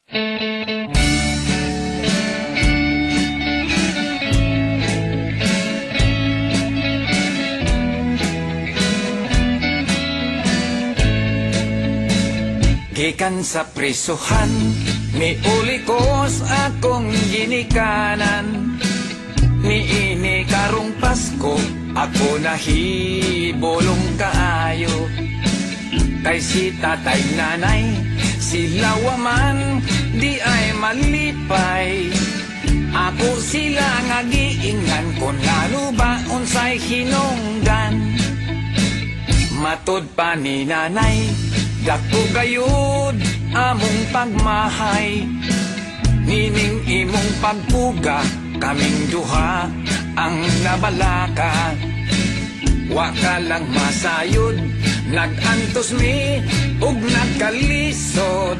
Gikan sa prisuhan, miuli ko sa akong ginikanan. Niini karong Pasko, ako nahibulong kaayo. Kay si tatay nanay, sila waman, di ay malipay. Ako sila nga giingan, kung lalo ba unsay hinungdan. Matud pa ni nanay, dako gayud among pagmahay. Nining imong pagpuga, kaming duha ang nabalaka. Wa ka lang masayod, nagantos mi ug nagkalisod.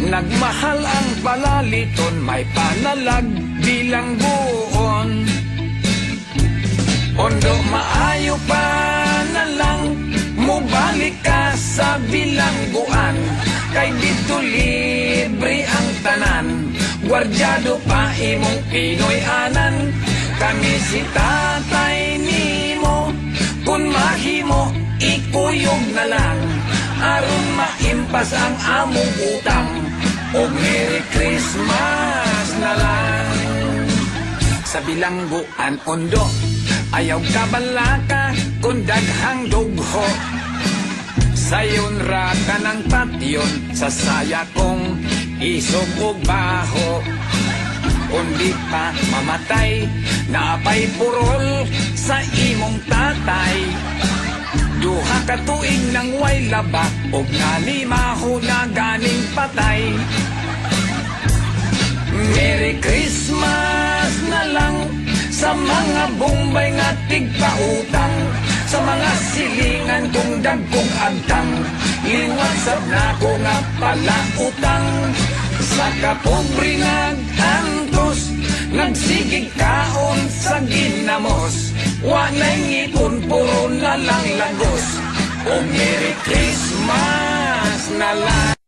Nagmahal ang palaliton, may panalag bilang buon. Ondo maayo pa na lang, mubalik ka sa bilangguan. Kay dito libre ang tanan, gwardyado pa imong Pinoy-anan. Kami si tatay nimo, kung mahimo ikuyog na lang, aron maimpas ang among utang. O Merry Christmas na lang. Sa bilangguan ondo, ayaw kabalaka kung daghang dugho. Sayon ra ka ng patyon, sa saya kong isog o baho. Kundi pa mamatay, naapay purol sa imong tatay. Duha ka tuig nang way laba, og nalimaho na ganing patay. Merry Christmas na lang sa mga bombay nga tigpautang, sa mga silingan kong dagkong agtang. Liwat sab na ko nga palautang, sa kapobre nag-antos, nagsigig kaon sa ginamos. Walay ngipon, puro na lang lagos. O Merry Christmas na lang.